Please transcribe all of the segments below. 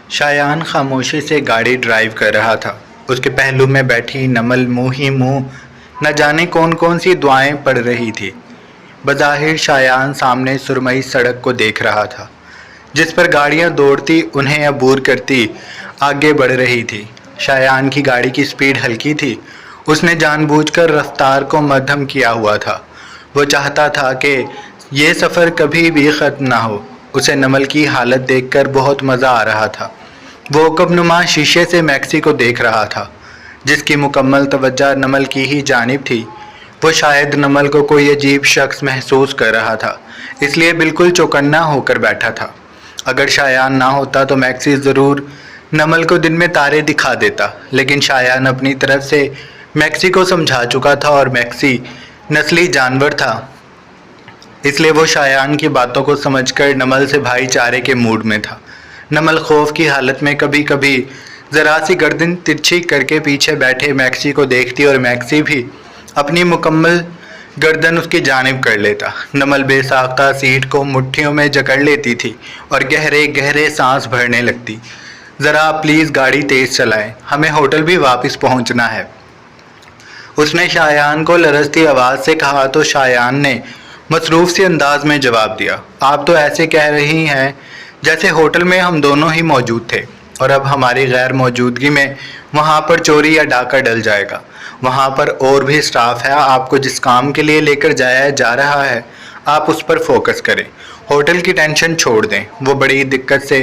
शायान खामोशी से गाड़ी ड्राइव कर रहा था। उसके पहलू में बैठी नमल मुंह ही मुंह न जाने कौन कौन सी दुआएं पढ़ रही थी। बज़ाहिर शायान सामने सुरमई सड़क को देख रहा था, जिस पर गाड़ियां दौड़ती उन्हें अबूर करती आगे बढ़ रही थी। शायान की गाड़ी की स्पीड हल्की थी। उसने जानबूझकर रफ्तार को मध्यम किया हुआ था। वो चाहता था कि ये सफ़र कभी भी ख़त्म ना हो। उसे नमल की हालत देखकर बहुत मज़ा आ रहा था। वो कबनुमा शीशे से मैक्सी को देख रहा था, जिसकी मुकम्मल तवज्जो नमल की ही जानिब थी। वो शायद नमल को कोई अजीब शख्स महसूस कर रहा था, इसलिए बिल्कुल चौकन्ना होकर बैठा था। अगर शायान ना होता तो मैक्सी ज़रूर नमल को दिन में तारे दिखा देता, लेकिन शायान अपनी तरफ से मैक्सी को समझा चुका था और मैक्सी नस्ली जानवर था, इसलिए वो शायान की बातों को समझकर नमल से भाईचारे के मूड में था। नमल खौफ की हालत में कभी कभी ज़रा सी गर्दन तिरछी करके पीछे बैठे मैक्सी को देखती और मैक्सी भी अपनी मुकम्मल गर्दन उसकी जानिब कर लेता। नमल बेसाख्ता सीट को मुट्ठियों में जकड़ लेती थी और गहरे गहरे सांस भरने लगती। ज़रा प्लीज़ गाड़ी तेज़ चलाएं, हमें होटल भी वापस पहुंचना है, उसने शायान को लरजती आवाज़ से कहा तो शायान ने मसरूफ़ से अंदाज में जवाब दिया, आप तो ऐसे कह रही हैं जैसे होटल में हम दोनों ही मौजूद थे और अब हमारी गैर मौजूदगी में वहाँ पर चोरी या डाका डल जाएगा। वहाँ पर और भी स्टाफ है, आपको जिस काम के लिए लेकर जाया जा रहा है आप उस पर फोकस करें, होटल की टेंशन छोड़ दें। वो बड़ी दिक्कत से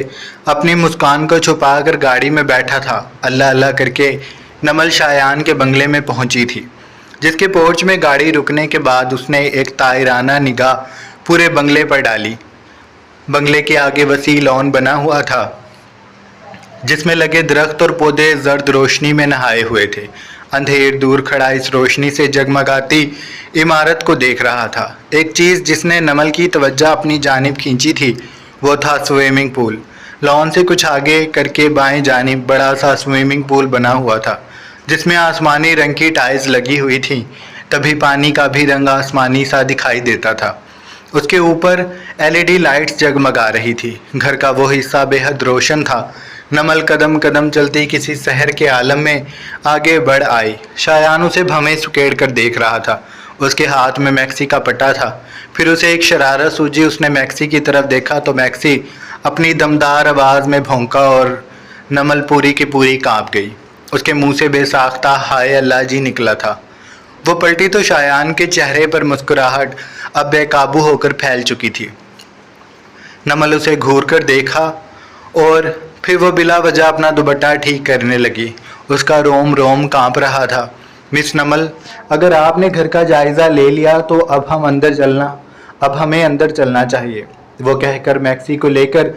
अपनी मुस्कान को छुपा कर गाड़ी में बैठा था। अल्लाह अल्लाह करके नमल शायान के बंगले में पहुंची थी, जिसके पोर्च में गाड़ी रुकने के बाद उसने एक तायराना निगाह पूरे बंगले पर डाली। बंगले के आगे वसी लॉन बना हुआ था, जिसमें लगे दरख्त और पौधे जर्द रोशनी में नहाए हुए थे। अंधेर दूर खड़ा इस रोशनी से जगमगाती इमारत को देख रहा था। एक चीज़ जिसने नमल की तवज्जो अपनी जानिब खींची थी वो था स्विमिंग पूल। लॉन से कुछ आगे करके बाएं जानिब बड़ा सा स्विमिंग पूल बना हुआ था, जिसमें आसमानी रंग की टाइल्स लगी हुई थीं, तभी पानी का भी रंग आसमानी सा दिखाई देता था। उसके ऊपर एलईडी लाइट्स जगमगा रही थी। घर का वो हिस्सा बेहद रोशन था। नमल कदम कदम चलती किसी शहर के आलम में आगे बढ़ आई। शायान उसे भवें सुकेड़ कर देख रहा था। उसके हाथ में मैक्सी का पट्टा था। फिर उसे एक शरारत सूझी। उसने मैक्सी की तरफ देखा तो मैक्सी अपनी दमदार आवाज़ में भौंका और नमल पूरी की पूरी काँप गई। उसके मुंह से बेसाख्ता हाय अल्लाह जी निकला था। वो पलटी तो शायान के चेहरे पर मुस्कुराहट अब बेकाबू होकर फैल चुकी थी। नमल उसे घूर कर देखा और फिर वो बिला वजह अपना दुपट्टा ठीक करने लगी। उसका रोम रोम कांप रहा था। मिस नमल, अगर आपने घर का जायज़ा ले लिया तो अब हमें अंदर चलना चाहिए, वो कहकर मैक्सी को लेकर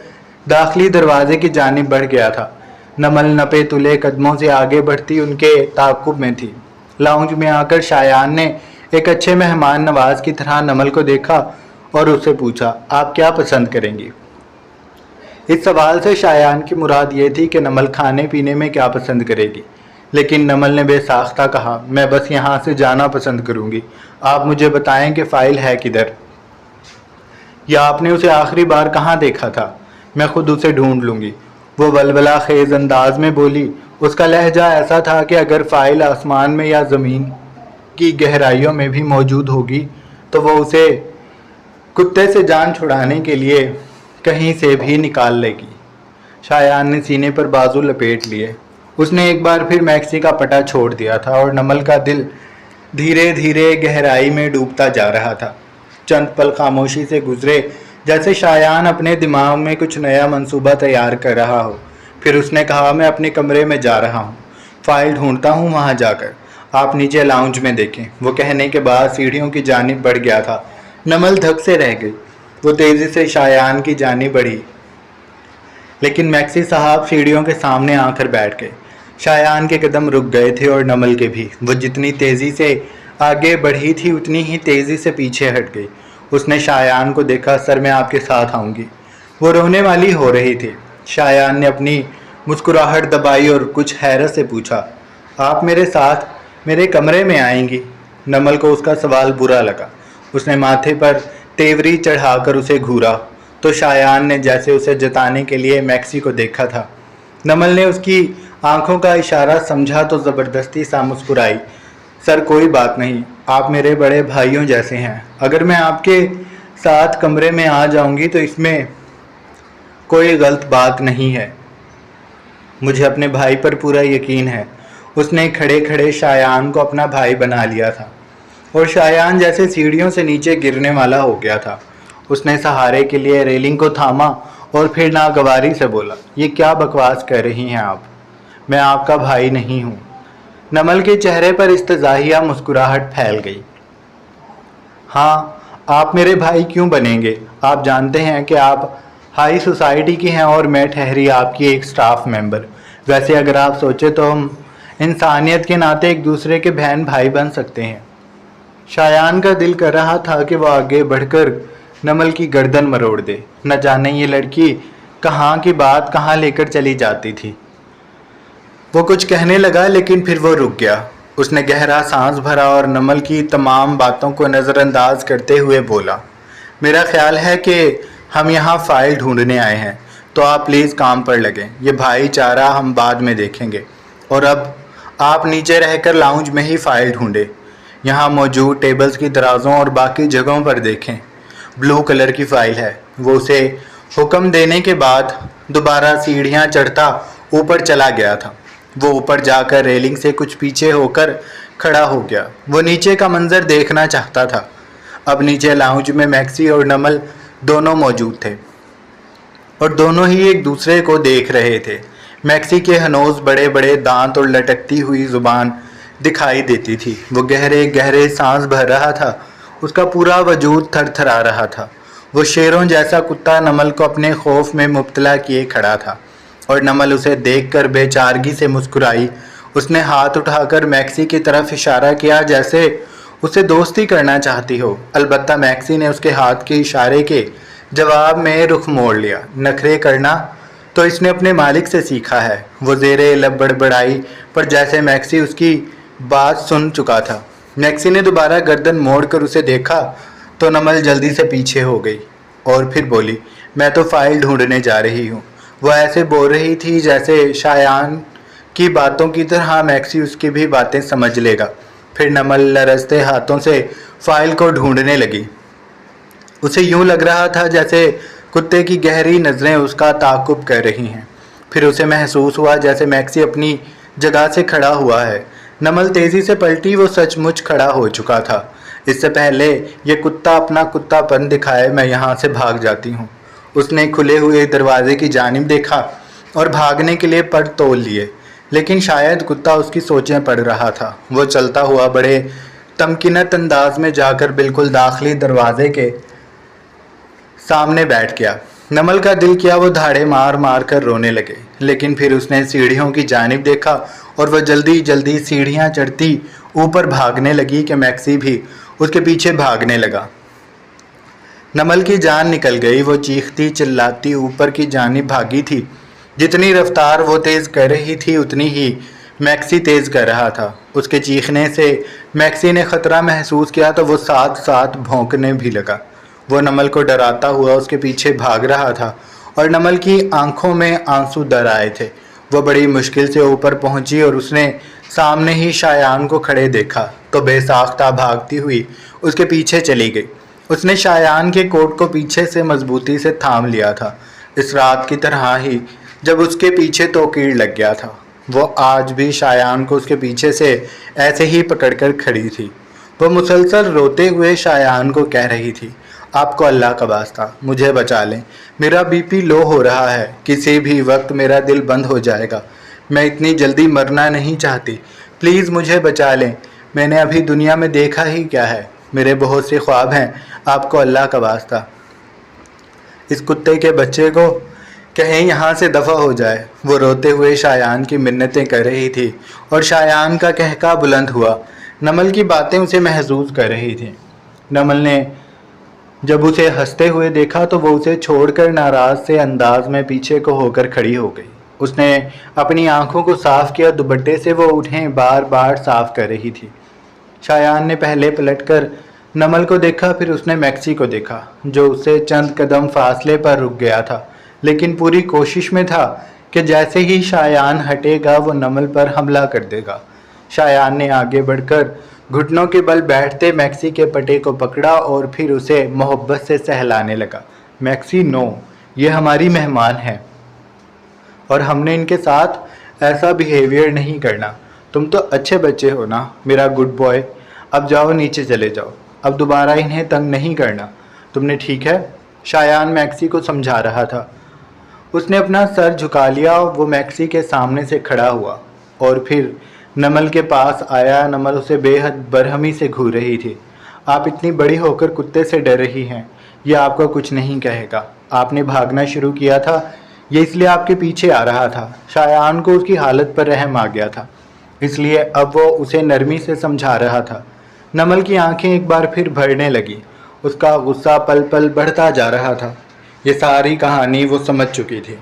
दाखिली दरवाजे की जानिब बढ़ गया था। नमल नपे तुले कदमों से आगे बढ़ती उनके ताक़ुब में थी। लाउंज में आकर शायान ने एक अच्छे मेहमान नवाज की तरह नमल को देखा और उससे पूछा, आप क्या पसंद करेंगी? इस सवाल से शायान की मुराद ये थी कि नमल खाने पीने में क्या पसंद करेगी, लेकिन नमल ने बेसाख्ता कहा, मैं बस यहाँ से जाना पसंद करूँगी। आप मुझे बताएं कि फ़ाइल है किधर, या आपने उसे आखिरी बार कहाँ देखा था? मैं खुद उसे ढूंढ लूँगी, वो वलवला खेज अंदाज में बोली। उसका लहजा ऐसा था कि अगर फ़ाइल आसमान में या ज़मीन की गहराइयों में भी मौजूद होगी तो वो उसे कुत्ते से जान छुड़ाने के लिए कहीं से भी निकाल लेगी। शायान ने सीने पर बाजू लपेट लिए। उसने एक बार फिर मैक्सी का पटा छोड़ दिया था और नमल का दिल धीरे धीरे गहराई में डूबता जा रहा था। चंद पल खामोशी से गुजरे, जैसे शायान अपने दिमाग में कुछ नया मंसूबा तैयार कर रहा हो। फिर उसने कहा, मैं अपने कमरे में जा रहा हूँ, फ़ाइल ढूंढता हूँ वहाँ जाकर, आप नीचे लाउंज में देखें। वो कहने के बाद सीढ़ियों की जानिब बढ़ गया था। नमल धक से रह गई। वो तेज़ी से शायान की जानिब बढ़ी, लेकिन मैक्सी साहब सीढ़ियों के सामने आकर बैठ गए। शायान के कदम रुक गए थे और नमल के भी। वो जितनी तेज़ी से आगे बढ़ी थी उतनी ही तेज़ी से पीछे हट गई। उसने शायान को देखा, सर मैं आपके साथ आऊँगी। वो रोने वाली हो रही थी। शायान ने अपनी मुस्कुराहट दबाई और कुछ हैरत से पूछा, आप मेरे साथ मेरे कमरे में आएंगी? नमल को उसका सवाल बुरा लगा। उसने माथे पर तेवरी चढ़ाकर उसे घूरा तो शायान ने जैसे उसे जताने के लिए मैक्सी को देखा था, नमल ने उसकी आंखों का इशारा समझा तो ज़बरदस्ती सा मुस्कुराई। सर कोई बात नहीं, आप मेरे बड़े भाइयों जैसे हैं। अगर मैं आपके साथ कमरे में आ जाऊंगी तो इसमें कोई गलत बात नहीं है। मुझे अपने भाई पर पूरा यकीन है। उसने खड़े खड़े शायान को अपना भाई बना लिया था और शायान जैसे सीढ़ियों से नीचे गिरने वाला हो गया था। उसने सहारे के लिए रेलिंग को थामा और फिर नागवारी से बोला, ये क्या बकवास कर रही हैं आप? मैं आपका भाई नहीं हूँ। नमल के चेहरे पर इस्तज़ाहिया मुस्कुराहट फैल गई। हाँ, आप मेरे भाई क्यों बनेंगे? आप जानते हैं कि आप हाई सोसाइटी की हैं और मैं ठहरी आपकी एक स्टाफ मेंबर। वैसे अगर आप सोचें तो हम इंसानियत के नाते एक दूसरे के बहन भाई बन सकते हैं। शायान का दिल कर रहा था कि वह आगे बढ़कर नमल की गर्दन मरोड़ दे। न जाने ये लड़की कहाँ की बात कहाँ लेकर चली जाती थी। वो कुछ कहने लगा लेकिन फिर वो रुक गया। उसने गहरा सांस भरा और नमल की तमाम बातों को नज़रअंदाज करते हुए बोला, मेरा ख्याल है कि हम यहाँ फ़ाइल ढूंढने आए हैं, तो आप प्लीज़ काम पर लगें। ये भाईचारा हम बाद में देखेंगे। और अब आप नीचे रहकर लाउंज में ही फ़ाइल ढूंढें। यहाँ मौजूद टेबल्स की दराज़ों और बाकी जगहों पर देखें। ब्लू कलर की फ़ाइल है। वो उसे हुक्म देने के बाद दोबारा सीढ़ियाँ चढ़ता ऊपर चला गया था। वो ऊपर जाकर रेलिंग से कुछ पीछे होकर खड़ा हो गया। वो नीचे का मंजर देखना चाहता था। अब नीचे लाउंज में मैक्सी और नमल दोनों मौजूद थे और दोनों ही एक दूसरे को देख रहे थे। मैक्सी के हनोज बड़े बड़े दांत और लटकती हुई जुबान दिखाई देती थी। वो गहरे गहरे सांस भर रहा था। उसका पूरा वजूद थरथरा रहा था। वो शेरों जैसा कुत्ता नमल को अपने खौफ में मुब्तला किए खड़ा था और नमल उसे देखकर बेचारगी से मुस्कुराई। उसने हाथ उठाकर मैक्सी की तरफ इशारा किया जैसे उसे दोस्ती करना चाहती हो। अलबत्ता मैक्सी ने उसके हाथ के इशारे के जवाब में रुख मोड़ लिया। नखरे करना तो इसने अपने मालिक से सीखा है। वो ज़ेरे लब बड़बड़ाई, पर जैसे मैक्सी उसकी बात सुन चुका था। मैक्सी ने दोबारा गर्दन मोड़कर उसे देखा तो नमल जल्दी से पीछे हो गई और फिर बोली, मैं तो फ़ाइल ढूंढने जा रही हूँ। वो ऐसे बोल रही थी जैसे शायान की बातों की तरह मैक्सी उसकी भी बातें समझ लेगा। फिर नमल लरजते हाथों से फ़ाइल को ढूंढने लगी। उसे यूं लग रहा था जैसे कुत्ते की गहरी नज़रें उसका ताक़ुब कर रही हैं। फिर उसे महसूस हुआ जैसे मैक्सी अपनी जगह से खड़ा हुआ है। नमल तेज़ी से पलटी। वो सचमुच खड़ा हो चुका था। इससे पहले ये कुत्ता अपना कुत्तापन दिखाए मैं यहाँ से भाग जाती हूँ। उसने खुले हुए दरवाजे की जानिब देखा और भागने के लिए पर तोल लिए, लेकिन शायद कुत्ता उसकी सोचें पढ़ रहा था। वो चलता हुआ बड़े तमकीनत अंदाज में जाकर बिल्कुल दाखिली दरवाजे के सामने बैठ गया। नमल का दिल किया वो धाड़े मार मार कर रोने लगे, लेकिन फिर उसने सीढ़ियों की जानिब देखा और वह जल्दी जल्दी सीढ़ियाँ चढ़ती ऊपर भागने लगी कि मैक्सी भी उसके पीछे भागने लगा। नमल की जान निकल गई। वो चीखती चिल्लाती ऊपर की जानिब भागी थी। जितनी रफ्तार वो तेज़ कर रही थी उतनी ही मैक्सी तेज़ कर रहा था। उसके चीखने से मैक्सी ने ख़तरा महसूस किया तो वो साथ साथ भौंकने भी लगा। वो नमल को डराता हुआ उसके पीछे भाग रहा था और नमल की आंखों में आंसू दर आए थे। वो बड़ी मुश्किल से ऊपर पहुंची और उसने सामने ही शायान को खड़े देखा तो बेसाख्ता भागती हुई उसके पीछे चली गई। उसने शायान के कोट को पीछे से मजबूती से थाम लिया था। इस रात की तरह ही जब उसके पीछे तोकीड़ लग गया था। वो आज भी शायान को उसके पीछे से ऐसे ही पकड़कर खड़ी थी। वो मुसलसल रोते हुए शायान को कह रही थी, आपको अल्लाह का वास्ता मुझे बचा लें। मेरा बीपी लो हो रहा है। किसी भी वक्त मेरा दिल बंद हो जाएगा। मैं इतनी जल्दी मरना नहीं चाहती। प्लीज़ मुझे बचा लें। मैंने अभी दुनिया में देखा ही क्या है। मेरे बहुत से ख्वाब हैं। आपको अल्लाह का वास्ता इस कुत्ते के बच्चे को कहीं यहाँ से दफ़ा हो जाए। वो रोते हुए शायान की मिन्नतें कर रही थी और शायान का कहका बुलंद हुआ। नमल की बातें उसे महसूस कर रही थी। नमल ने जब उसे हंसते हुए देखा तो वो उसे छोड़कर नाराज़ से अंदाज में पीछे को होकर खड़ी हो गई। उसने अपनी आंखों को साफ़ किया। दुपट्टे से वो उन्हें बार बार साफ़ कर रही थी। शायान ने पहले पलटकर नमल को देखा, फिर उसने मैक्सी को देखा जो उससे चंद कदम फासले पर रुक गया था, लेकिन पूरी कोशिश में था कि जैसे ही शायान हटेगा वो नमल पर हमला कर देगा। शायान ने आगे बढ़कर घुटनों के बल बैठते मैक्सी के पटे को पकड़ा और फिर उसे मोहब्बत से सहलाने लगा। मैक्सी, नो, ये हमारी मेहमान है और हमने इनके साथ ऐसा बिहेवियर नहीं करना। तुम तो अच्छे बच्चे हो ना मेरा गुड बॉय। अब जाओ, नीचे चले जाओ। अब दोबारा इन्हें तंग नहीं करना। तुमने ठीक है? शायान मैक्सी को समझा रहा था। उसने अपना सर झुका लिया और वो मैक्सी के सामने से खड़ा हुआ और फिर नमल के पास आया। नमल उसे बेहद बरहमी से घूर रही थी। आप इतनी बड़ी होकर कुत्ते से डर रही हैं। यह आपको कुछ नहीं कहेगा। आपने भागना शुरू किया था, ये इसलिए आपके पीछे आ रहा था। शायान को उसकी हालत पर रहम आ गया था, इसलिए अब वो उसे नरमी से समझा रहा था। नमल की आंखें एक बार फिर भरने लगी। उसका गुस्सा पल पल बढ़ता जा रहा था। ये सारी कहानी वो समझ चुकी थी।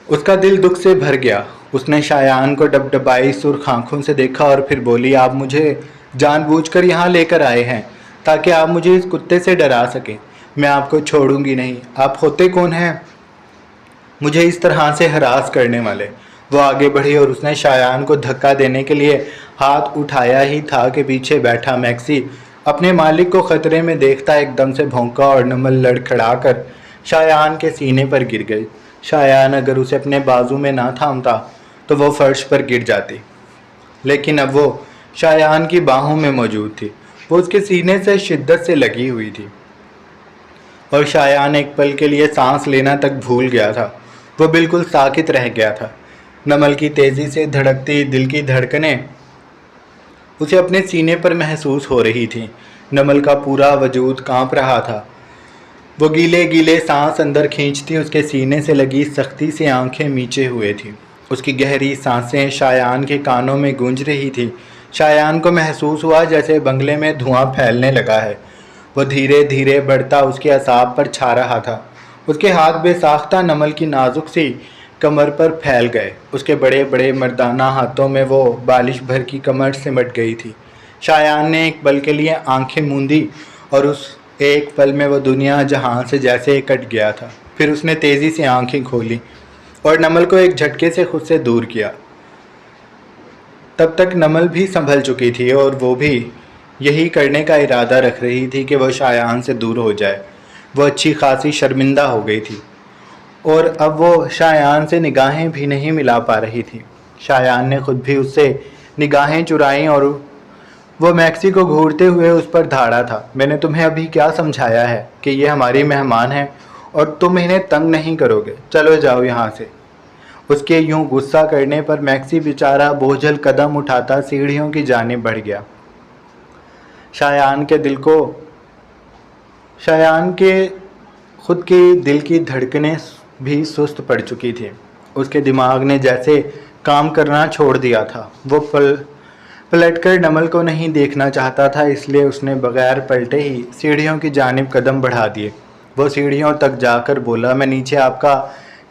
उसका दिल दुख से भर गया। उसने शायान को डबडबाई सुर्ख आंखों से देखा और फिर बोली, आप मुझे जानबूझकर यहाँ लेकर आए हैं ताकि आप मुझे इस कुत्ते से डरा सकें। मैं आपको छोड़ूंगी नहीं। आप होते कौन हैं मुझे इस तरह से हरास करने वाले? वो आगे बढ़ी और उसने शायान को धक्का देने के लिए हाथ उठाया ही था कि पीछे बैठा मैक्सी अपने मालिक को खतरे में देखता एकदम से भौंका और नमल लड़खड़ाकर शायान के सीने पर गिर गई। शायान अगर उसे अपने बाजू में ना थामता तो वो फर्श पर गिर जाती, लेकिन अब वो शायान की बाहों में मौजूद थी। वो उसके सीने से शिद्दत से लगी हुई थी और शायान एक पल के लिए सांस लेना तक भूल गया था। वो बिल्कुल साकित रह गया था। नमल की तेज़ी से धड़कती दिल की धड़कनें उसे अपने सीने पर महसूस हो रही थी। नमल का पूरा वजूद कांप रहा था। वो गीले गीले सांस अंदर खींचती उसके सीने से लगी सख्ती से आंखें मीचे हुए थी। उसकी गहरी सांसें शायान के कानों में गूंज रही थी। शायान को महसूस हुआ जैसे बंगले में धुआं फैलने लगा है। वो धीरे धीरे बढ़ता उसके असाब पर छा रहा था। उसके हाथ बेसाख्ता नमल की नाजुक सी कमर पर फैल गए। उसके बड़े बड़े मर्दाना हाथों में वो बालिश भर की कमर सिमट गई थी। शायान ने एक पल के लिए आंखें मूंदी और उस एक पल में वो दुनिया जहां से जैसे कट गया था। फिर उसने तेज़ी से आंखें खोली और नमल को एक झटके से खुद से दूर किया। तब तक नमल भी संभल चुकी थी और वो भी यही करने का इरादा रख रही थी कि वह शायान से दूर हो जाए। वो अच्छी खासी शर्मिंदा हो गई थी और अब वो शायान से निगाहें भी नहीं मिला पा रही थी। शायान ने खुद भी उससे निगाहें चुराईं और वो मैक्सी को घूरते हुए उस पर धाड़ा था। मैंने तुम्हें अभी क्या समझाया है कि ये हमारी मेहमान हैं और तुम इन्हें तंग नहीं करोगे। चलो जाओ यहाँ से। उसके यूं गुस्सा करने पर मैक्सी बेचारा बोझल कदम उठाता सीढ़ियों की जानिब बढ़ गया। शायान के खुद की दिल की धड़कनें भी सुस्त पड़ चुकी थी। उसके दिमाग ने जैसे काम करना छोड़ दिया था। वो पलटकर नमल को नहीं देखना चाहता था, इसलिए उसने बगैर पलटे ही सीढ़ियों की जानिब कदम बढ़ा दिए। वो सीढ़ियों तक जाकर बोला, मैं नीचे आपका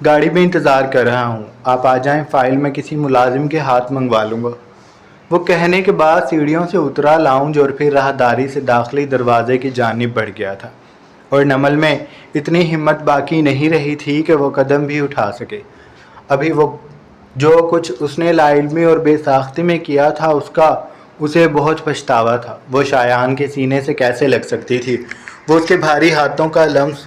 गाड़ी में इंतज़ार कर रहा हूँ। आप आ जाएं, फ़ाइल में किसी मुलाजिम के हाथ मंगवा लूँगा। वो कहने के बाद सीढ़ियों से उतरा लाउंज और फिर राहदारी से दाखिली दरवाजे की जानिब बढ़ गया था और नमल में इतनी हिम्मत बाकी नहीं रही थी कि वो कदम भी उठा सके। अभी वो जो कुछ उसने लाइल्मी और बेसाख्ती में किया था उसका उसे बहुत पछतावा था। वो शायान के सीने से कैसे लग सकती थी? वो उसके भारी हाथों का लम्स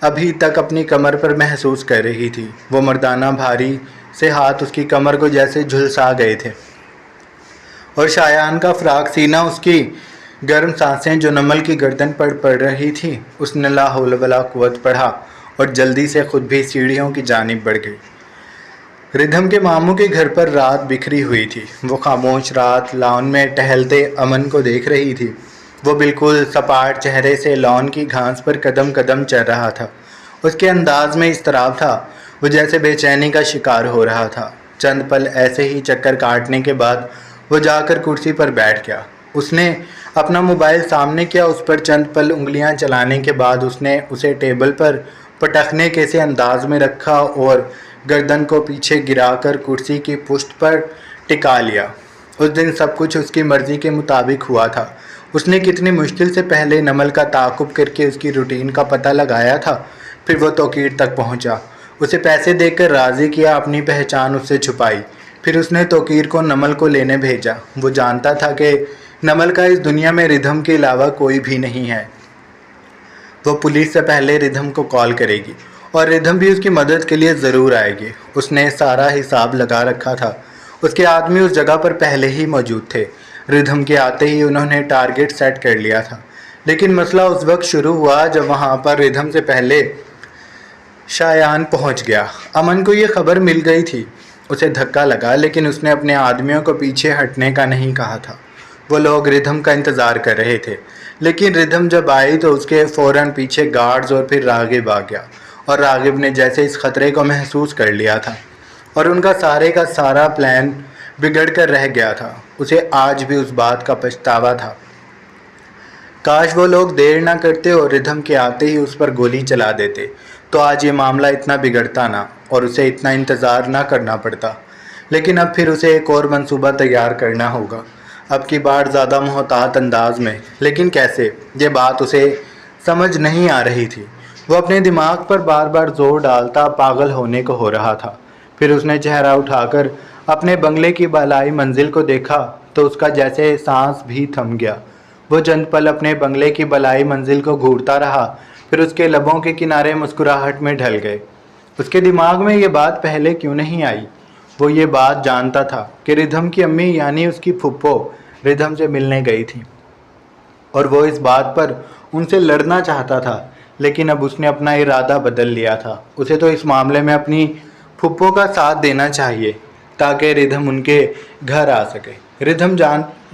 अभी तक अपनी कमर पर महसूस कर रही थी। वो मर्दाना भारी से हाथ उसकी कमर को जैसे झुलसा गए थे और शायान का फ्राक सीना, उसकी गर्म सांसें जो नमल की गर्दन पर पड़ रही थी। उसने ला हौल वला कुव्वत पढ़ा और जल्दी से खुद भी सीढ़ियों की जानिब बढ़ गई। रिधम के मामू के घर पर रात बिखरी हुई थी। वो खामोश रात लॉन में टहलते अमन को देख रही थी। वो बिल्कुल सपाट चेहरे से लॉन की घास पर कदम कदम चल रहा था। उसके अंदाज में इस्तराब था। वो जैसे बेचैनी का शिकार हो रहा था। चंद पल ऐसे ही चक्कर काटने के बाद वो जाकर कुर्सी पर बैठ गया। उसने अपना मोबाइल सामने किया। उस पर चंद पल उंगलियां चलाने के बाद उसने उसे टेबल पर पटखने के से अंदाज में रखा और गर्दन को पीछे गिराकर कुर्सी की पुष्ट पर टिका लिया। उस दिन सब कुछ उसकी मर्ज़ी के मुताबिक हुआ था। उसने कितनी मुश्किल से पहले नमल का ताक़ुब करके उसकी रूटीन का पता लगाया था। फिर वो तौकीर तक पहुंचा اسے پیسے دے کر راضی کیا، اپنی پہچان اس سے چھپائی۔ پھر اس نے توقیر کو نمل کو لینے بھیجا۔ وہ جانتا تھا کہ نمل کا اس دنیا میں ردھم کے علاوہ کوئی بھی نہیں ہے۔ وہ پولیس سے پہلے ردھم کو کال کرے گی اور ردھم بھی اس کی مدد کے لیے ضرور آئے گی۔ اس نے سارا حساب لگا رکھا تھا۔ اس کے آدمی اس جگہ پر پہلے ہی موجود تھے۔ ردھم کے آتے ہی انہوں نے ٹارگٹ سیٹ کر لیا تھا، لیکن مسئلہ اس وقت شروع ہوا جب وہاں پر ردھم سے پہلے شایان پہنچ گیا۔ امن کو یہ خبر مل گئی تھی۔ اسے دھکا لگا، لیکن اس نے اپنے آدمیوں کو پیچھے ہٹنے کا نہیں کہا تھا۔ وہ لوگ ردھم کا انتظار کر رہے تھے، لیکن ردھم جب آئی تو اس کے فوراً پیچھے گارڈز اور پھر راغب آ گیا، اور راغب نے جیسے اس خطرے کو محسوس کر لیا تھا اور ان کا سارا پلان بگڑ کر رہ گیا تھا۔ اسے آج بھی اس بات کا پچھتاوا تھا۔ کاش وہ لوگ دیر نہ کرتے اور ردھم کے آتے ہی اس پر گولی چلا دیتے تو آج یہ معاملہ اتنا بگڑتا نہ اور اسے اتنا انتظار نہ کرنا پڑتا۔ لیکن اب پھر اسے ایک اور منصوبہ تیار کرنا ہوگا، اب کی بار زیادہ محتاط انداز میں۔ لیکن کیسے؟ یہ بات اسے سمجھ نہیں آ رہی تھی۔ وہ اپنے دماغ پر بار بار زور ڈالتا پاگل ہونے کو ہو رہا تھا۔ پھر اس نے چہرہ اٹھا کر اپنے بنگلے کی بالائی منزل کو دیکھا تو اس کا جیسے سانس بھی تھم گیا۔ وہ چند پل اپنے بنگلے کی بالائی منزل کو گھورتا رہا، پھر اس کے لبوں کے کنارے مسکراہٹ میں ڈھل گئے۔ اس کے دماغ میں یہ بات پہلے کیوں نہیں آئی؟ وہ یہ بات جانتا تھا کہ ردھم کی امی یعنی اس کی پھپھو ردھم سے ملنے گئی تھی اور وہ اس بات پر ان سے لڑنا چاہتا تھا، لیکن اب اس نے اپنا ارادہ بدل لیا تھا۔ اسے تو اس معاملے میں اپنی پھپھو کا ساتھ دینا چاہیے تاکہ ردھم ان کے گھر آ سکے۔ ردھم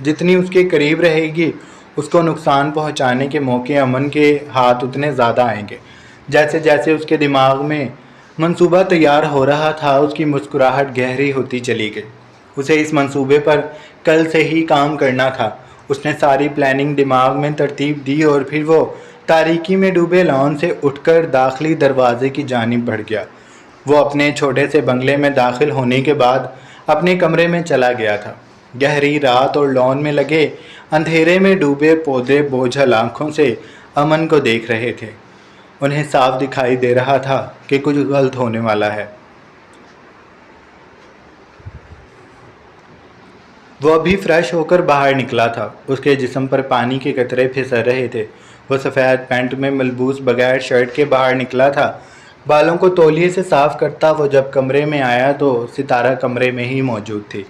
جتنی اس کے قریب رہے گی اس کو نقصان پہنچانے کے موقع امن کے ہاتھ اتنے زیادہ آئیں گے۔ جیسے جیسے اس کے دماغ میں منصوبہ تیار ہو رہا تھا اس کی مسکراہٹ گہری ہوتی چلی گئی۔ اسے اس منصوبے پر کل سے ہی کام کرنا تھا۔ اس نے ساری پلاننگ دماغ میں ترتیب دی اور پھر وہ تاریکی میں ڈوبے لان سے اٹھ کر داخلی دروازے کی جانب بڑھ گیا۔ وہ اپنے چھوٹے سے بنگلے میں داخل ہونے کے بعد اپنے کمرے میں چلا گیا تھا۔ گہری رات اور لان میں لگے اندھیرے میں ڈوبے پودے بوجھل آنکھوں سے امن کو دیکھ رہے تھے۔ انہیں صاف دکھائی دے رہا تھا کہ کچھ غلط ہونے والا ہے۔ وہ ابھی فریش ہو کر باہر نکلا تھا۔ اس کے جسم پر پانی کے قطرے پھسل رہے تھے۔ وہ سفید پینٹ میں ملبوس بغیر شرٹ کے باہر نکلا تھا۔ بالوں کو تولیے سے صاف کرتا وہ جب کمرے میں آیا تو ستارہ کمرے میں ہی موجود تھی۔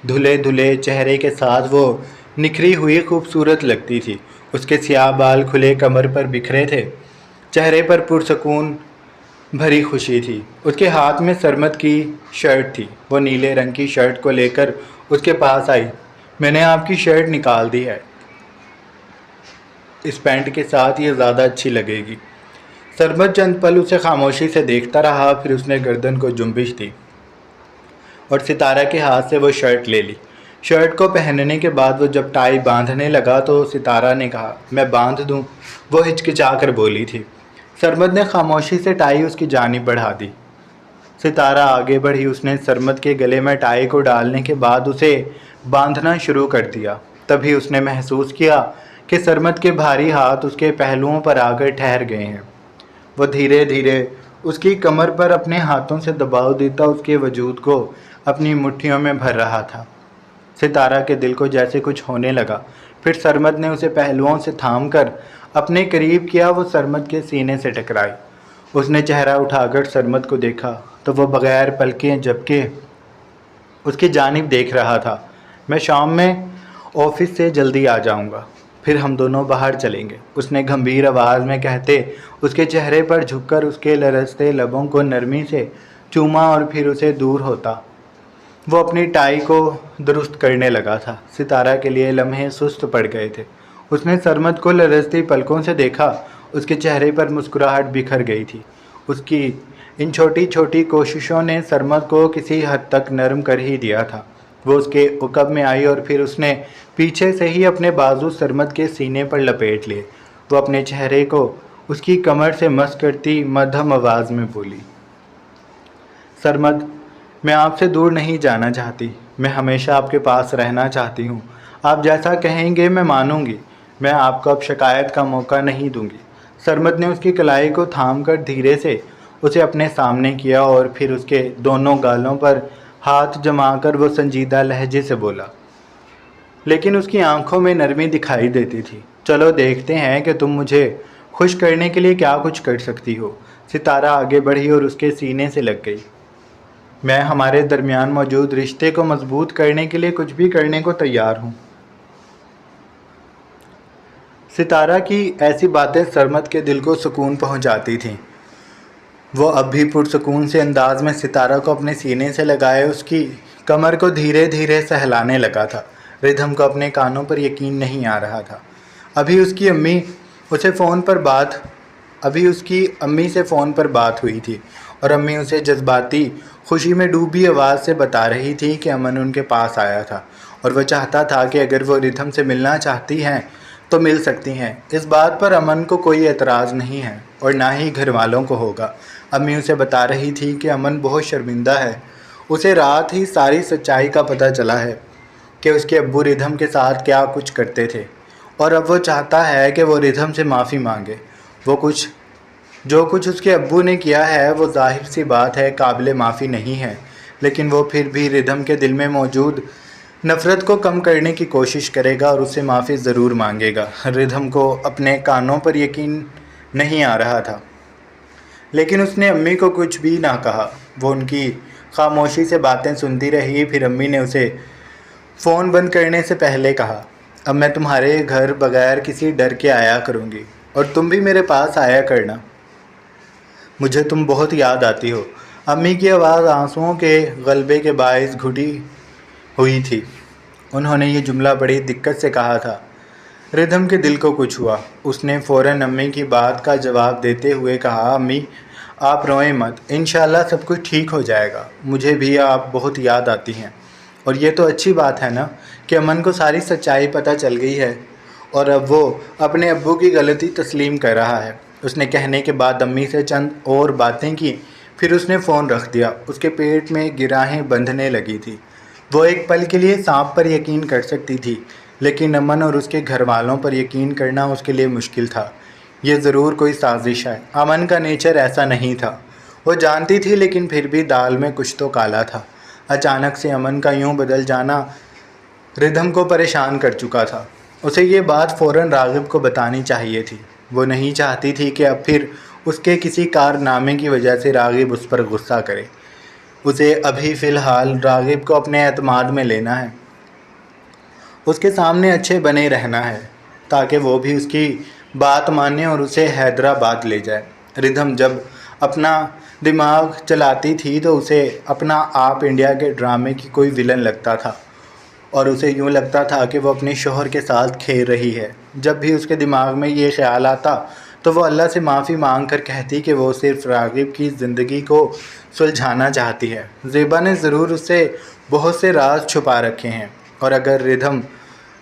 دھلے دھلے چہرے کے ساتھ وہ نکھری ہوئی خوبصورت لگتی تھی۔ اس کے سیاہ بال کھلے کمر پر بکھرے تھے، چہرے پر پرسکون بھری خوشی تھی۔ اس کے ہاتھ میں سرمد کی شرٹ تھی۔ وہ نیلے رنگ کی شرٹ کو لے کر اس کے پاس آئی۔ میں نے آپ کی شرٹ نکال دی ہے، اس پینٹ کے ساتھ یہ زیادہ اچھی لگے گی۔ سرمد چند پل اسے خاموشی سے دیکھتا رہا، پھر اس نے گردن کو جنبش دی اور ستارہ کے ہاتھ سے وہ شرٹ لے لی۔ شرٹ کو پہننے کے بعد وہ جب ٹائی باندھنے لگا تو ستارہ نے کہا، میں باندھ دوں؟ وہ ہچکچا کر بولی تھی۔ سرمد نے خاموشی سے ٹائی اس کی جانب بڑھا دی۔ ستارہ آگے بڑھی۔ اس نے سرمد کے گلے میں ٹائی کو ڈالنے کے بعد اسے باندھنا شروع کر دیا۔ تبھی اس نے محسوس کیا کہ سرمد کے بھاری ہاتھ اس کے پہلوؤں پر آ کر ٹھہر گئے ہیں۔ وہ دھیرے دھیرے اس کی کمر پر اپنے ہاتھوں سے دباؤ دیتا اس کے وجود کو اپنی مٹھیوں میں بھر رہا تھا۔ ستارہ کے دل کو جیسے کچھ ہونے لگا۔ پھر سرمد نے اسے پہلوؤں سے تھام کر اپنے قریب کیا۔ وہ سرمد کے سینے سے ٹکرائی۔ اس نے چہرہ اٹھا کر سرمد کو دیکھا تو وہ بغیر پلکیں جھپکے اس کی جانب دیکھ رہا تھا۔ میں شام میں آفس سے جلدی آ جاؤں گا، پھر ہم دونوں باہر چلیں گے، اس نے گھمبیر آواز میں کہتے اس کے چہرے پر جھک کر اس کے لرزتے لبوں کو نرمی سے چوما اور پھر اسے دور ہوتا۔ وہ اپنی ٹائی کو درست کرنے لگا تھا۔ ستارہ کے لیے لمحے سست پڑ گئے تھے۔ اس نے سرمد کو لرزتی پلکوں سے دیکھا۔ اس کے چہرے پر مسکراہٹ بکھر گئی تھی۔ اس کی ان چھوٹی چھوٹی کوششوں نے سرمد کو کسی حد تک نرم کر ہی دیا تھا۔ وہ اس کے عقب میں آئی اور پھر اس نے پیچھے سے ہی اپنے بازو سرمد کے سینے پر لپیٹ لیے۔ وہ اپنے چہرے کو اس کی کمر سے مس کرتی مدھم آواز میں بولی، سرمد، میں آپ سے دور نہیں جانا چاہتی، میں ہمیشہ آپ کے پاس رہنا چاہتی ہوں۔ آپ جیسا کہیں گے میں مانوں گی، میں آپ کو اب شکایت کا موقع نہیں دوں گی۔ سرمد نے اس کی کلائی کو تھام کر دھیرے سے اسے اپنے سامنے کیا اور پھر اس کے دونوں گالوں پر ہاتھ جما کر وہ سنجیدہ لہجے سے بولا، لیکن اس کی آنکھوں میں نرمی دکھائی دیتی تھی۔ چلو دیکھتے ہیں کہ تم مجھے خوش کرنے کے لیے کیا کچھ کر سکتی ہو۔ ستارہ آگے بڑھی اور اس کے سینے سے لگ گئی۔ میں ہمارے درمیان موجود رشتے کو مضبوط کرنے کے لیے کچھ بھی کرنے کو تیار ہوں۔ ستارہ کی ایسی باتیں سرمد کے دل کو سکون پہنچاتی تھیں۔ وہ اب بھی پرسکون سے انداز میں ستارہ کو اپنے سینے سے لگائے اس کی کمر کو دھیرے دھیرے سہلانے لگا تھا۔ ردھم کو اپنے کانوں پر یقین نہیں آ رہا تھا۔ ابھی اس کی امی سے فون پر بات ہوئی تھی اور امی اسے جذباتی خوشی میں ڈوبی آواز سے بتا رہی تھی کہ امن ان کے پاس آیا تھا اور وہ چاہتا تھا کہ اگر وہ ردھم سے ملنا چاہتی ہیں تو مل سکتی ہیں۔ اس بات پر امن کو کوئی اعتراض نہیں ہے اور نہ ہی گھر والوں کو ہوگا۔ امی اسے بتا رہی تھی کہ امن بہت شرمندہ ہے۔ اسے رات ہی ساری سچائی کا پتہ چلا ہے کہ اس کے ابو ردھم کے ساتھ کیا کچھ کرتے تھے اور اب وہ چاہتا ہے کہ وہ ردھم سے معافی مانگے۔ جو کچھ اس کے ابو نے کیا ہے وہ ظاہر سی بات ہے قابل معافی نہیں ہے، لیکن وہ پھر بھی ردھم کے دل میں موجود نفرت کو کم کرنے کی کوشش کرے گا اور اس سے معافی ضرور مانگے گا۔ ردھم کو اپنے کانوں پر یقین نہیں آ رہا تھا، لیکن اس نے امی کو کچھ بھی نہ کہا۔ وہ ان کی خاموشی سے باتیں سنتی رہی۔ پھر امی نے اسے فون بند کرنے سے پہلے کہا، اب میں تمہارے گھر بغیر کسی ڈر کے آیا کروں گی اور تم بھی میرے پاس آیا کرنا، مجھے تم بہت یاد آتی ہو۔ امی کی آواز آنسوؤں کے غلبے کے باعث گھٹی ہوئی تھی۔ انہوں نے یہ جملہ بڑی دقت سے کہا تھا۔ ردھم کے دل کو کچھ ہوا۔ اس نے فوراً امی کی بات کا جواب دیتے ہوئے کہا، امی آپ روئیں مت، انشاءاللہ سب کچھ ٹھیک ہو جائے گا، مجھے بھی آپ بہت یاد آتی ہیں۔ اور یہ تو اچھی بات ہے نا کہ امن کو ساری سچائی پتہ چل گئی ہے اور اب وہ اپنے ابو کی غلطی تسلیم کر رہا ہے۔ اس نے کہنے کے بعد امی سے چند اور باتیں کی، پھر اس نے فون رکھ دیا۔ اس کے پیٹ میں گراہیں بندھنے لگی تھی۔ وہ ایک پل کے لیے سانپ پر یقین کر سکتی تھی، لیکن امن اور اس کے گھر والوں پر یقین کرنا اس کے لیے مشکل تھا۔ یہ ضرور کوئی سازش ہے۔ امن کا نیچر ایسا نہیں تھا، وہ جانتی تھی، لیکن پھر بھی دال میں کچھ تو کالا تھا۔ اچانک سے امن کا یوں بدل جانا ردھم کو پریشان کر چکا تھا۔ اسے یہ بات فوراً راغب کو بتانی چاہیے تھی۔ وہ نہیں چاہتی تھی کہ اب پھر اس کے کسی کارنامے کی وجہ سے راغب اس پر غصہ کرے۔ اسے ابھی فی الحال راغب کو اپنے اعتماد میں لینا ہے، اس کے سامنے اچھے بنے رہنا ہے تاکہ وہ بھی اس کی بات مانے اور اسے حیدرآباد لے جائے۔ ردھم جب اپنا دماغ چلاتی تھی تو اسے اپنا آپ انڈیا کے ڈرامے کی کوئی ولن لگتا تھا اور اسے یوں لگتا تھا کہ وہ اپنے شوہر کے ساتھ کھیل رہی ہے۔ جب بھی اس کے دماغ میں یہ خیال آتا تو وہ اللہ سے معافی مانگ کر کہتی کہ وہ صرف راغب کی زندگی کو سلجھانا چاہتی ہے۔ زیبا نے ضرور اس سے بہت سے راز چھپا رکھے ہیں اور اگر ردھم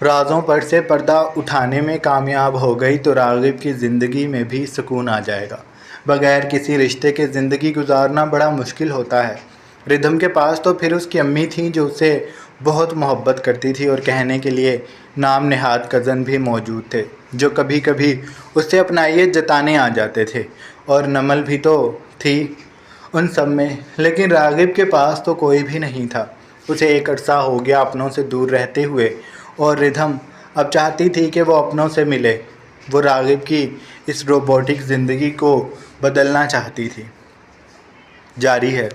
رازوں پر سے پردہ اٹھانے میں کامیاب ہو گئی تو راغب کی زندگی میں بھی سکون آ جائے گا۔ بغیر کسی رشتے کے زندگی گزارنا بڑا مشکل ہوتا ہے۔ ردھم کے پاس تو پھر اس کی امی تھیں جو اسے بہت محبت کرتی تھی اور کہنے کے لیے نام نہاد کزن بھی موجود تھے جو کبھی کبھی اس سے اپنائیت جتانے آ جاتے تھے، اور نمل بھی تو تھی ان سب میں، لیکن راغب کے پاس تو کوئی بھی نہیں تھا۔ اسے ایک عرصہ ہو گیا اپنوں سے دور رہتے ہوئے اور ردھم اب چاہتی تھی کہ وہ اپنوں سے ملے۔ وہ راغب کی اس روبوٹک زندگی کو بدلنا چاہتی تھی۔ جاری ہے۔